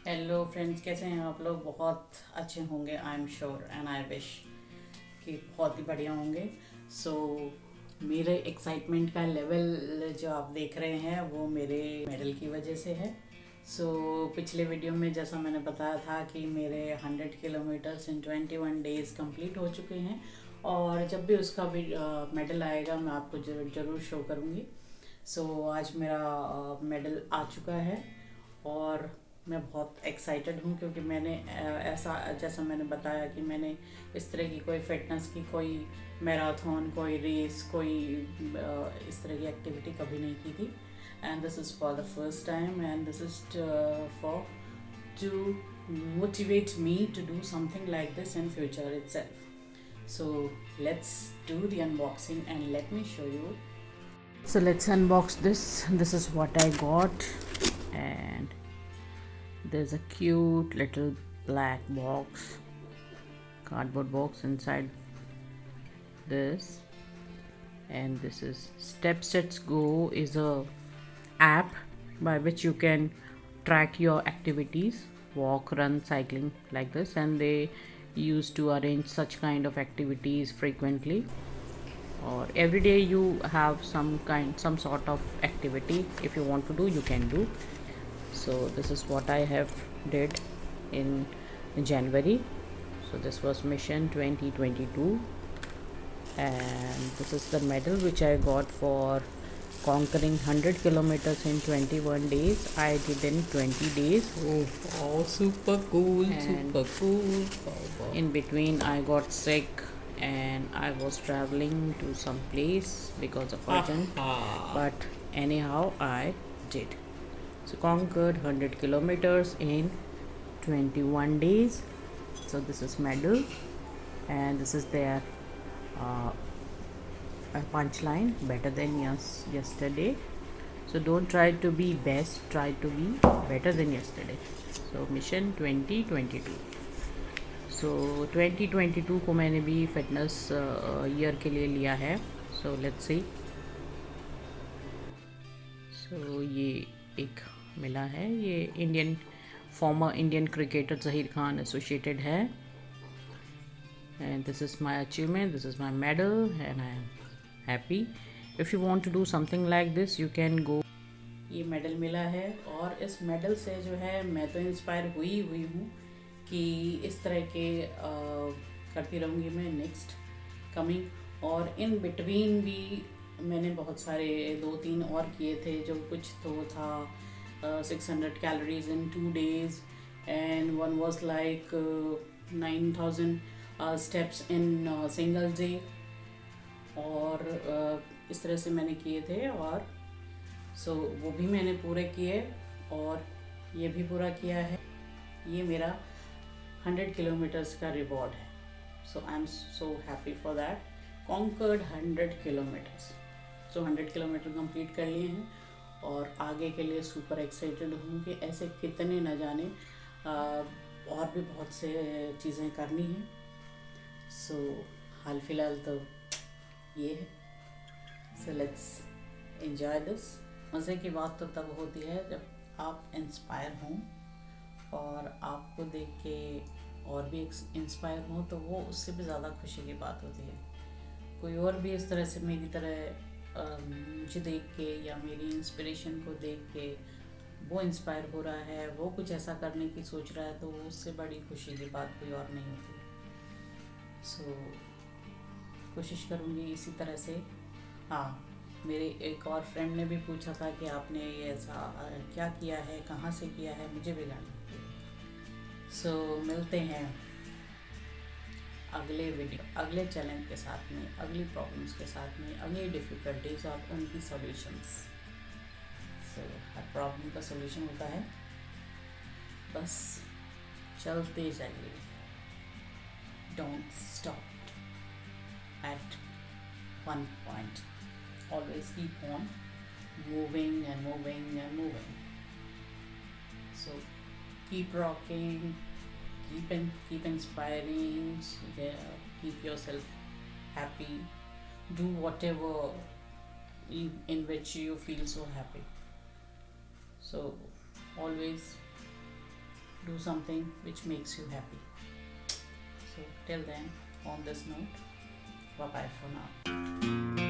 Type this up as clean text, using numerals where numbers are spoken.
Hello friends, कैसे हैं आप लोग? बहुत अच्छे होंगे, I am sure and I wish कि बहुत ही बढ़िया होंगे। सो मेरे एक्साइटमेंट का लेवल जो आप देख रहे हैं वो मेरे मेडल की वजह से है। पिछले वीडियो में जैसा मैंने बताया था कि मेरे 100 किलोमीटर्स इन 21 डेज़ कंप्लीट हो चुके हैं, और जब भी उसका भी मेडल आएगा मैं आपको ज़रूर शो करूँगी। आज मेरा मेडल आ चुका है और मैं बहुत एक्साइटेड हूँ, क्योंकि मैंने ऐसा जैसा मैंने बताया कि मैंने इस तरह की कोई फिटनेस की कोई मैराथन, कोई रेस, कोई इस तरह की एक्टिविटी कभी नहीं की थी। And this is for the first time, and this is for to motivate me to do something like this in future itself. So let's do the unboxing and let me show you. So let's unbox this. This is what I got, and there's a cute little black box, cardboard box inside this. And this is StepSetGo is a app by which you can track your activities, walk, run, cycling, like this. And they used to arrange such kind of activities frequently, or every day you have some sort of activity. If you want to do, you can do. So this is what I have did in January. So this was mission 2022, and this is the medal which I got for conquering 100 kilometers in 21 days. I did in 20 days. Oh, super cool, And super cool. Wow. in between I got sick and I was traveling to some place because of urgent, but anyhow I did. So conquered 100 kilometers in 21 days. So this is medal, and this is their punchline: better than yesterday. So don't try to be best, try to be better than yesterday. So mission 2022. सो 2022 को मैंने भी fitness year के लिए लिया है. So let's see. सो ये एक मिला है, ये former Indian cricketer Zaheer Khan associated है. And this is my achievement, this is my medal, and I am happy. If you want to do something like this you can go. ये medal मिला है, और इस मेडल से जो है मैं तो इंस्पायर हुई हूँ कि इस तरह के करती रहूँगी मैं नेक्स्ट कमिंग. और इन बिटवीन भी मैंने बहुत सारे 2-3 और किए थे. जो कुछ तो था 600 calories in 2 days, and one was like 9000 steps in single day. और इस तरह से मैंने किए थे, और वो भी मैंने पूरे किए, और ये भी पूरा किया है. ये मेरा 100 किलोमीटर्स का रिवॉर्ड है. So I am so happy for that. Conquered 100 kilometres. 100 kilometre complete कर लिए हैं, और आगे के लिए सुपर एक्साइटेड हूँ कि ऐसे कितने न जाने और भी बहुत से चीज़ें करनी हैं. हाल फिलहाल तो ये है. So let's enjoy this. मज़े की बात तो तब होती है जब आप इंस्पायर हों, और आपको देख के और भी इंस्पायर हों, तो वो उससे भी ज़्यादा खुशी की बात होती है. कोई और भी इस तरह से मेरी तरह मुझे देख के या मेरी इंस्पिरेशन को देख के वो इंस्पायर हो रहा है, वो कुछ ऐसा करने की सोच रहा है, तो उससे बड़ी खुशी की बात कोई और नहीं होती. कोशिश करूँगी इसी तरह से. हाँ, मेरे एक और फ्रेंड ने भी पूछा था कि आपने ये ऐसा क्या किया है, कहाँ से किया है, मुझे भी जानना. मिलते हैं अगले वीडियो, अगले चैलेंज के साथ में, अगली प्रॉब्लम्स के साथ में, अगली डिफ़िकल्टीज और उनकी सॉल्यूशंस. हर प्रॉब्लम का सॉल्यूशन होता है, बस चलते जाइए. Don't stop at one point. Always keep on moving and moving and moving. So keep rocking, keep inspiring, keep yourself happy. Do whatever in which you feel so happy. So always do something which makes you happy. So till then, on this note, bye bye for now.